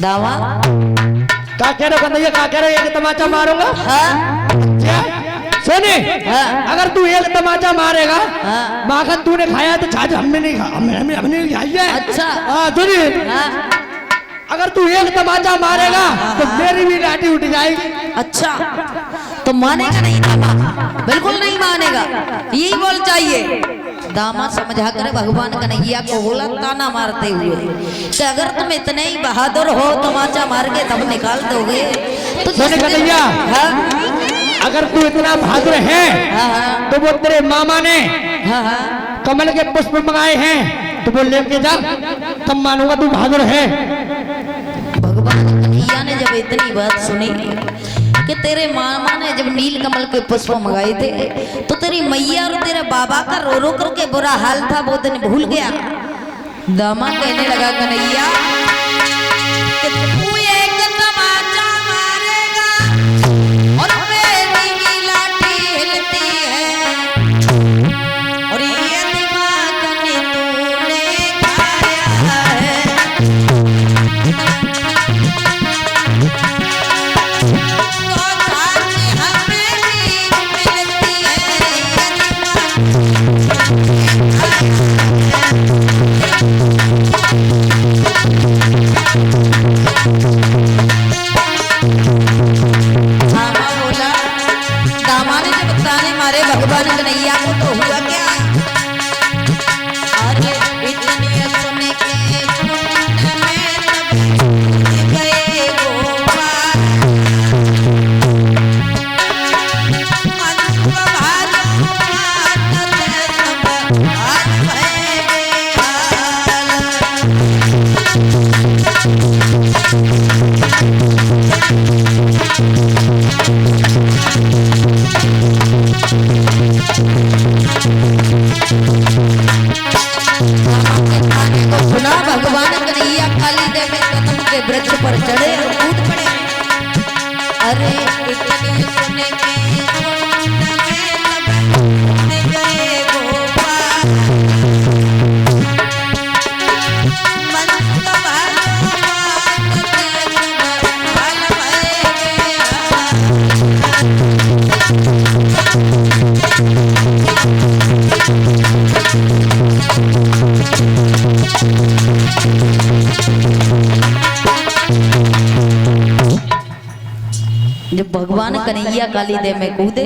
दावा क्या कह रहे हो कन्हैया, क्या कह रहे हो? एक तमाचा मारूंगा। हाँ क्या सोनी? हाँ अगर तू एक तमाचा मारेगा, हाँ माखन तूने खाया तो छाछ हमने नहीं खा, हमने नहीं खाई है। अच्छा हाँ सुनी, हाँ अगर तू एक तमाचा मारेगा तो मेरी भी लाठी उठ जाएगी। अच्छा तो मानेगा नहीं दामा? बिल्कुल नहीं मानेगा, यही बोल चाहिए। दामा समझा कर भगवान कन्हैया को बोला ताना मारते हुए कि अगर तुम इतने ही बहादुर हो तमाचा मार के तब निकाल दोगे तो सुन कन्हैया, हाँ अगर तू इतना बहादुर है हाँ तो वो तेरे मामा ने हाँ हाँ कमल के पुष्प मंगाए हैं तो वो लेके जा, तब मानूंगा तू बहादुर है। भगवान कन्हैया ने जब इतनी बात सुनी कि तेरे मामा ने जब नील कमल के पुष्प मंगाए थे तो तेरी मैया और तेरे बाबा का रो रो करके बुरा हाल था, वो दिन भूल गया। दामा कहने लगा कन्हैया कि तू एक तमाचा मारेगा और मेरी भी लाठी हिलती है और ये दिमाग ने तूने खाया है। भगवान कन्हैया को तो हुआ क्या? अरे इतनी सुन के कुंड में तब गए गोपाल, मन को भालो मानत सब हाल भय सुना। भगवान कन्हैया काली देवी कदम के वृक्ष पर चढ़े और कूद पड़े। अरे इतनी सुन के कुंड में तब गए गोपाल, मन को भालो मानत सब हाल भय जब भगवान कन्हैया काली देव में कूदे,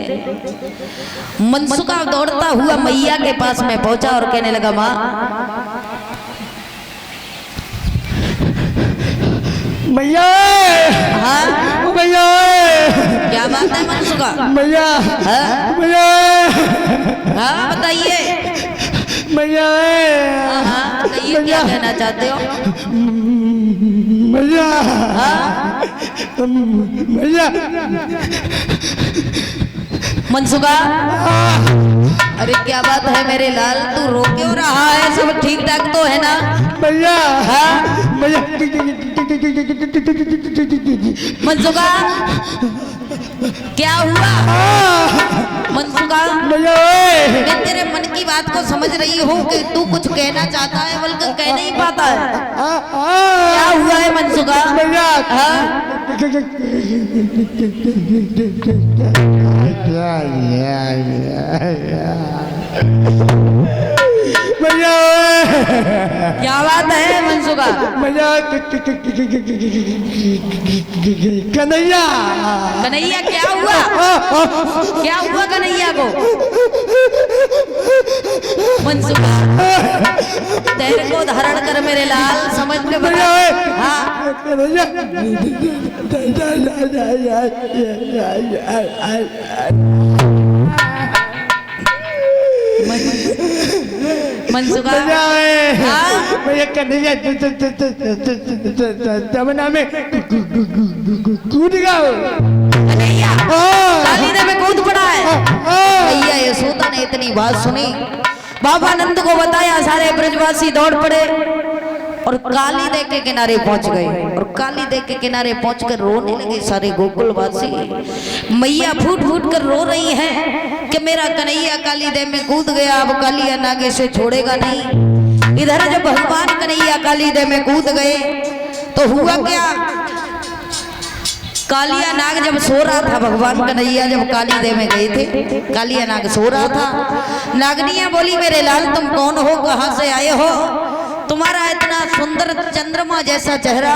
मनसुखा दौड़ता हुआ मैया के पास में पहुंचा और कहने लगा माँ मैया, हाँ मैया, क्या बात है मनसुखा? मैया, हाँ मैया, हाँ बताइए। मैया, हाँ बताइए क्या कहना चाहते हो? मैया, हाँ मैया, मनसुखा, अरे क्या बात है मेरे लाल, तू रो क्यों रहा है? सब ठीक ठाक तो है ना? मैया, हाँ मैया, मनसुखा क्या हुआ? मनसुखा मैया, मैं तेरे मन की बात को समझ रही हूँ कि तू कुछ कहना चाहता है बल्कि कह नहीं पाता है। क्या हुआ है मनसुखा? मैया, हाँ मैया, क्या बात है मनसुखा? मैया, कन्हैया, कन्हैया क्या हुआ? क्या हुआ कन्हैया को? मनसुखा तेरे को धारण कर मेरे लाल, समझ के बता। हाँ कन्हैया, मनसुखा भैया कन्हैया जमुना में कूद गया। कन्हैया काली देव में कूद पड़ा है। भैया यशोदा ने इतनी बात सुनी, बाबा नंद को बताया, सारे ब्रजवासी दौड़ पड़े और काली देव के किनारे पहुंच गए। और काली देव के किनारे पहुंचकर रोने लगे सारे गोकुलवासी। मैया फूट फूट कर रो रही हैं कि मेरा कन्हैया काली देव में कूद गया, अब कालिया नागे से छोड़ेगा नहीं। इधर जब भगवान कन्हैया काली देव में कूद गए तो हुआ क्या, कालिया नाग जब सो रहा था, भगवान कन्हैया जब काली देव में गए थे, कालिया नाग सो रहा था। नागनिया बोली मेरे लाल तुम कौन हो, कहाँ से आए हो, तुम्हारा इतना सुंदर चंद्रमा जैसा चेहरा,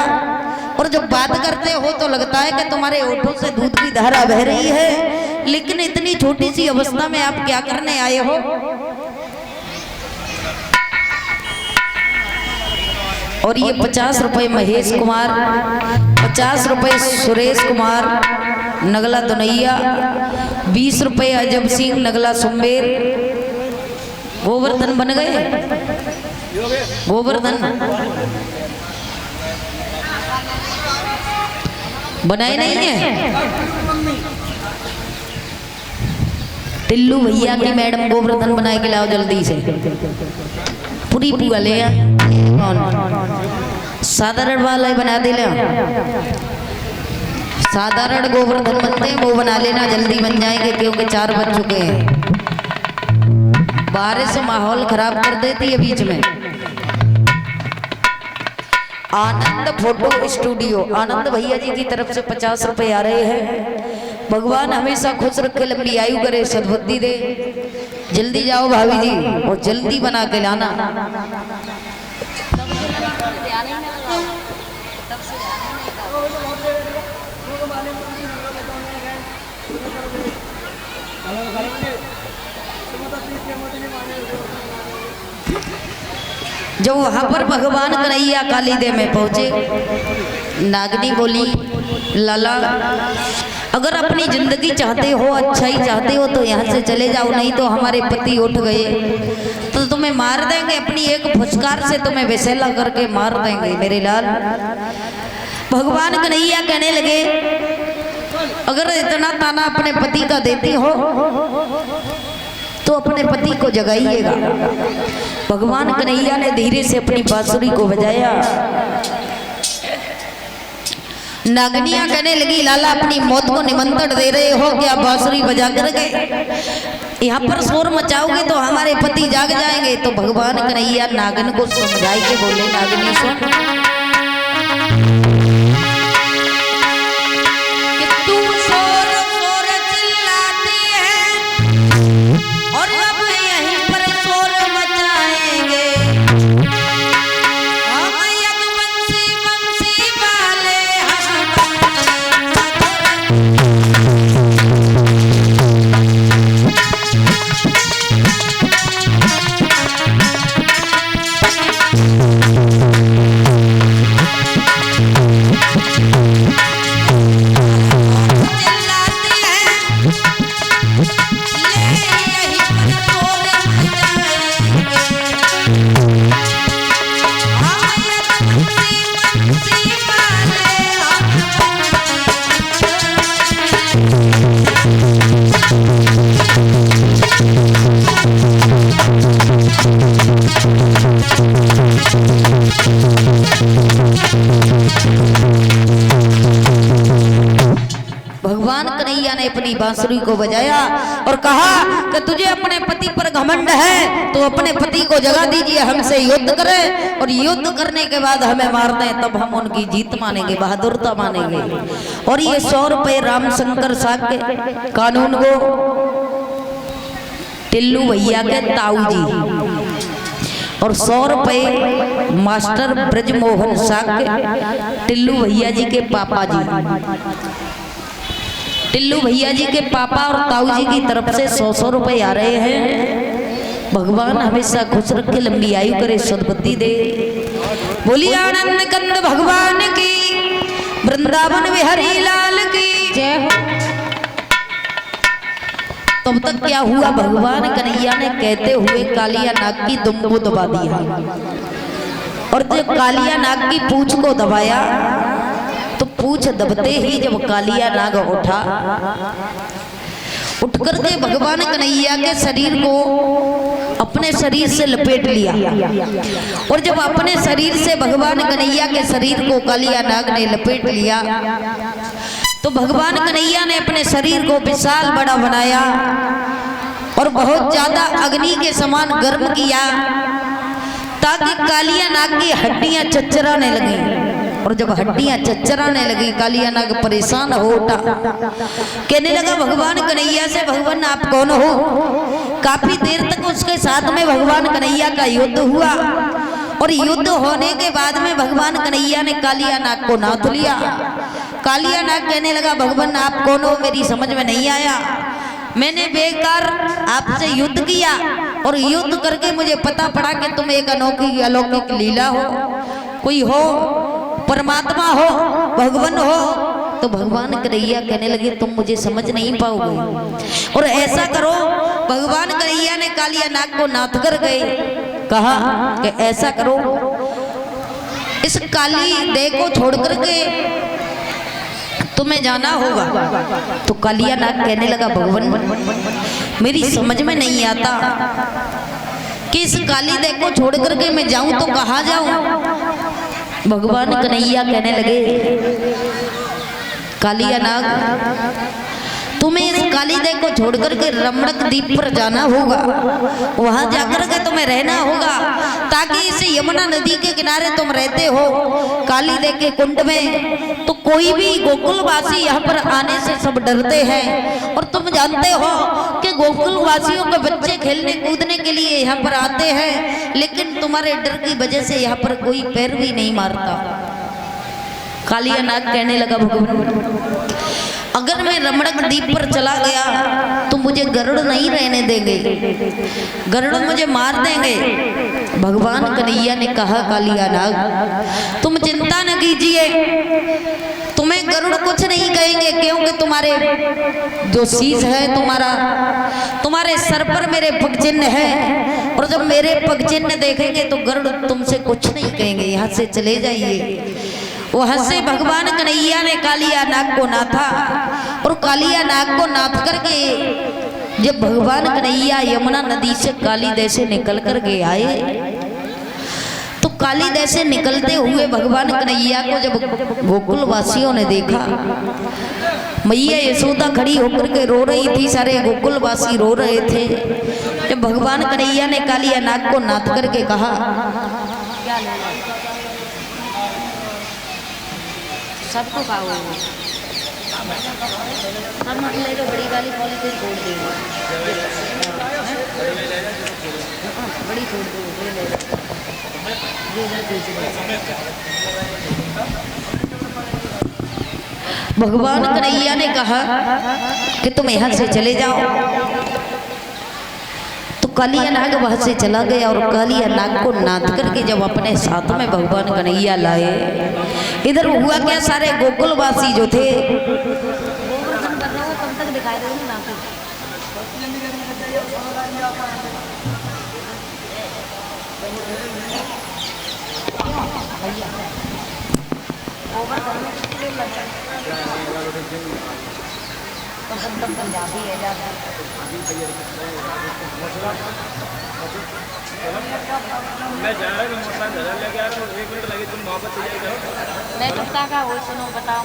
और जब बात करते हो तो लगता है कि तुम्हारे होठों से दूध की धारा बह रही है, लेकिन इतनी छोटी सी अवस्था में आप क्या करने आए हो। और ये 50 रुपए महेश कुमार, 50 रुपए सुरेश कुमार नगला दुनैया, 20 रुपए अजब सिंह नगला सुम्बेर। गोवर्धन बन गए, गोवर्धन बनाए नहीं है। टिल्लू भैया की मैडम गोवर्धन बनाए के लाओ जल्दी से, पूरी पूरा ले आ। कौन साधारण वाला बना दे, साधारण गोवर्धन बनते हैं वो बना लेना, जल्दी बन जाएंगे क्योंकि 4 बज चुके हैं। बारिश माहौल खराब कर देती है बीच में। आनंद फोटो स्टूडियो, आनंद भैया जी की तरफ से 50 रुपए आ रहे हैं। भगवान हमेशा खुश रखे, लंबी आयु करे, सद्बुद्धि दे। जल्दी जाओ भाभी जी और जल्दी बना के लाना। जब वहां पर भगवान कन्हैया काली देव में पहुंचे, नागनी बोली लाला अगर अपनी जिंदगी चाहते हो, अच्छा ही चाहते हो तो यहाँ से चले जाओ, नहीं तो हमारे पति उठ गए तो तुम्हें मार देंगे, अपनी एक फुसकार से तुम्हें वेसेला करके मार देंगे मेरे लाल। भगवान कन्हैया कहने लगे अगर इतना ताना अपने पति का देती हो तो अपने पति को जगाइएगा। भगवान कन्हैया ने धीरे से अपनी बांसुरी को बजाया। नागनिया कहने लगी लाला अपनी मौत को निमंत्रण दे रहे हो क्या, बांसुरी बजा कर गए, यहाँ पर शोर मचाओगे तो हमारे पति जाग जाएंगे। तो भगवान कन्हैया नागन को समझाए के बोले नागनी सुन, भगवान कन्हैया ने अपनी बांसुरी को बजाया और कहा कि तुझे अपने पति पर घमंड है तो अपने पति को जगा दीजिए, हमसे युद्ध करें और युद्ध करने के बाद हमें मार दें, तब हम उनकी जीत मानेंगे, बहादुरता मानेंगे। और ये 100 रुपए रामशंकर साहब के कानून को टिल्लू भैया के ताऊ जी और 100 रुपए मास्टर ब्रजमोहन साहब के टिल्लू भैया जी के पापा जी, टिल्लू भैया जी के पापा और ताऊ जी की तरफ से 100-100 रुपए आ रहे हैं। भगवान हमेशा खुश रखे, लंबी आयु करे, सद्बुद्धि दे। बोली आनंद कंद भगवान की, वृंदावन बिहारी लाल की जय हो। तब तक क्या हुआ, भगवान कन्हैया ने कहते हुए कालिया नाग की दुम को दबा दिया और जब कालिया नाग की पूंछ को दबाया तो पूंछ दबते ही जब कालिया नाग उठा, उठ करके भगवान कन्हैया के शरीर को अपने शरीर से लपेट लिया और जब अपने शरीर से भगवान कन्हैया के शरीर को कालिया नाग ने लपेट लिया तो भगवान कन्हैया ने अपने शरीर को विशाल बड़ा बनाया और बहुत ज्यादा अग्नि के समान गर्म किया ताकि कालिया नाग की हड्डियां चच्चराने लगी। और जब हड्डियां चच्चराने लगी कालिया नाग परेशान हो उठा, कहने लगा भगवान कन्हैया से, भगवान आप कौन हो? काफी देर तक उसके साथ में भगवान कन्हैया का युद्ध हुआ और युद्ध होने के बाद में भगवान कन्हैया ने कालिया नाग को नाथ लिया। कालिया नाग कहने लगा भगवान आप कौन हो, मेरी समझ में नहीं आया। मैंने बेकार आपसे युद्ध किया और युद्ध करके मुझे पता पड़ा कि तुम एक अनोखी अलौकिक लीला हो, कोई हो, परमात्मा हो, भगवान हो। तो भगवान कन्हैया कहने लगे तुम मुझे समझ नहीं पाओगे, और ऐसा करो, भगवान कन्हैया ने कालिया नाग को नाथ कर गए, कहा कि ऐसा करो, इस काली देह को छोड़ करके तुम्हें जाना होगा। तो कालिया नाग कहने लगा भगवान मेरी समझ में नहीं आता कि इस काली देह को छोड़ करके मैं जाऊं तो कहाँ जाऊं। भगवान कन्हैया कहने लगे कालिया नाग तुम्हें इस काली देह को छोड़ करके रमणक द्वीप पर जाना होगा, वहां जाकर के तुम्हें रहना होगा, ताकि इस यमुना नदी के किनारे तुम रहते हो काली देह के कुंड में, तो कोई भी गोकुलवासी यहाँ पर आने से सब डरते हैं। और तुम जानते हो कि गोकुलवासियों के बच्चे खेलने कूदने के लिए यहाँ पर आते हैं, लेकिन तुम्हारे डर की वजह से यहाँ पर कोई पैर भी नहीं मारता। कालिया नाग कहने लगा भगवान अगर मैं रमणक द्वीप पर चला गया तो मुझे गरुड़ नहीं रहने देंगे, गरुड़ मुझे मार देंगे। भगवान कन्हैया ने कहा कालिया नाग तुम चिंता न कीजिए, तुम्हें गरुड़ कुछ नहीं कहेंगे, क्योंकि तुम्हारे जो शीश है तुम्हारे सर पर मेरे पग चिन्ह है, और जब मेरे पग चिन्ह देखेंगे तो गरुड़ तुमसे कुछ नहीं कहेंगे, यहाँ से चले जाइए। वहां से भगवान कन्हैया ने कालिया नाग को नाथा, और कालिया नाग को नाथ करके जब भगवान कन्हैया यमुना नदी से काली देह से निकल कर के आए, तो काली देह से निकलते हुए भगवान कन्हैया को जब गोकुल वासियों ने देखा, मैया यशोदा खड़ी होकर के रो रही थी, सारे गोकुल वासी रो रहे थे। जब भगवान कन्हैया ने कालिया नाग को नाथ करके कहा सबको खाओ, सब मत ले लो, बड़ी वाली पॉलिथीन छोड़ देंगे, बड़ी छोड़ दो, ले ले भगवान कन्हैया ने कहा कि तुम यहाँ से चले जाओ। तो कालिया नाग वहां से चला गया, और कालिया नाग को नाथ करके जब अपने साथ में भगवान कन्हैया लाए, इधर हुआ क्या, सारे गोकुलवासी जो थे पंजाबी है ज्यादा, मैं जा रहा हूँ, मोटरसाइकिल लेके आ रहा हूँ, 1 मिनट लगे, तुम मोहब्बत से जाएगा। मैं कब का वो सुनो बताओ,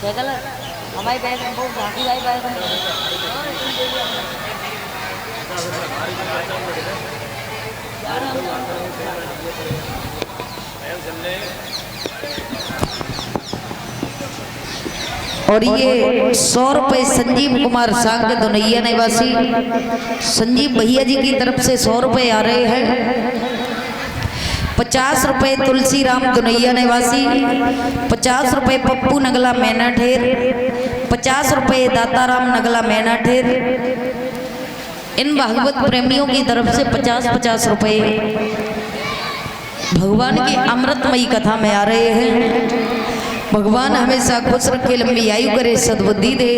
छेगल हमारी बैग हमको झांकी भाई बैग और ये 100 रुपये संजीव कुमार सांग दुनैया निवासी संजीव भैया जी की तरफ से 100 रुपये आ रहे हैं। 50 रुपये तुलसी राम दुनैया निवासी, 50 रुपये पप्पू नगला मैना ठेर, 50 रुपये दाताराम नगला मैना ठेर। इन भागवत प्रेमियों की तरफ से 50-50 रुपये भगवान की अमृतमयी कथा में आ रहे हैं। भगवान हमेशा खुश रखे, लंबी आयु करे, सद्बुद्धि दे।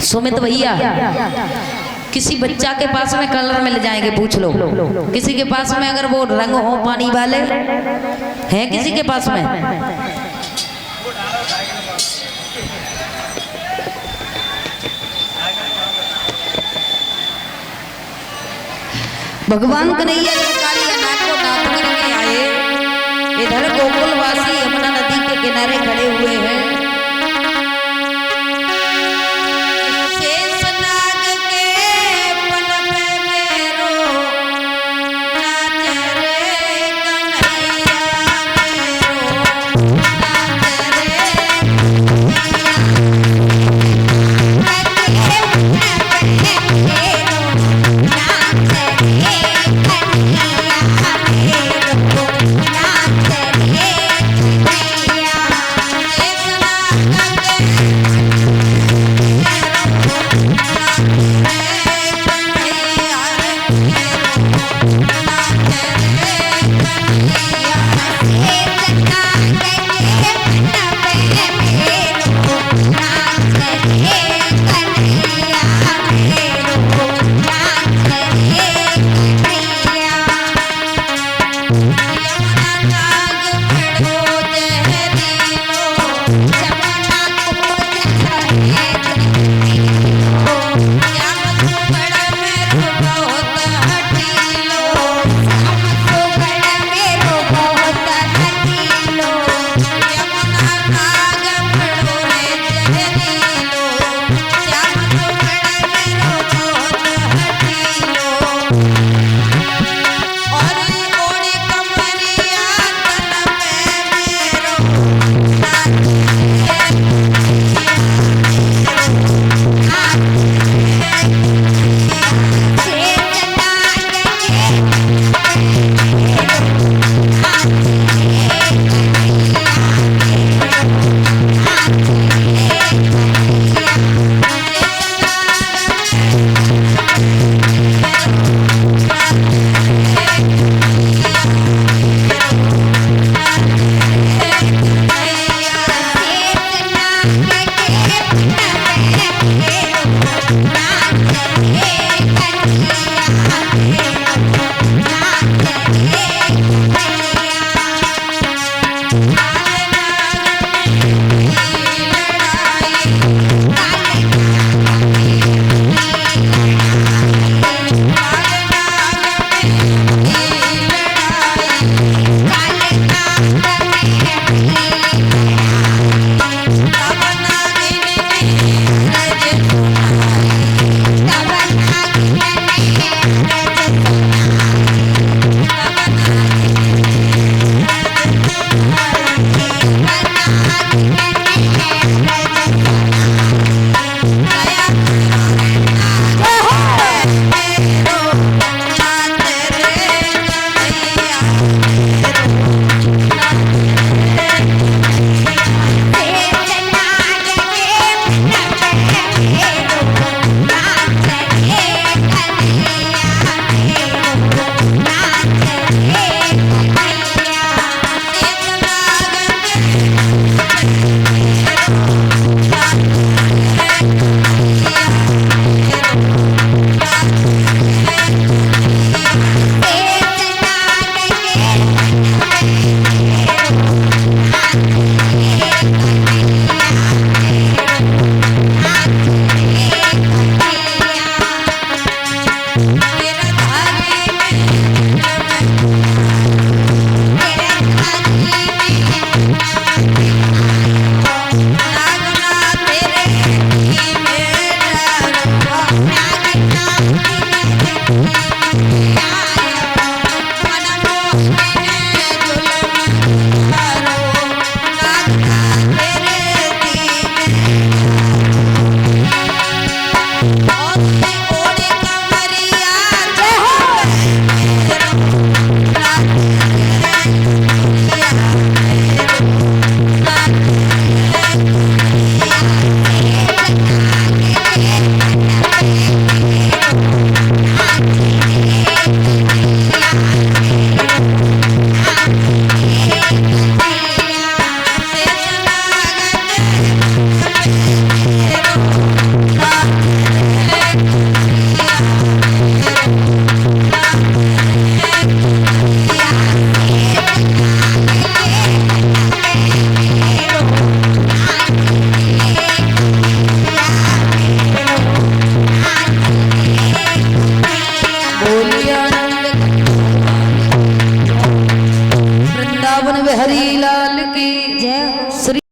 सुमित भैया किसी बच्चा के पास में कलर मिल जाएंगे, पूछ लो किसी के पास में, अगर वो रंग हो पानी वाले हैं किसी के पास में। भगवान कन्हैया जब कालिया नाग को नाथ करके आए, इधर गोकुलवासी यमुना नदी के किनारे खड़े हुए हैं।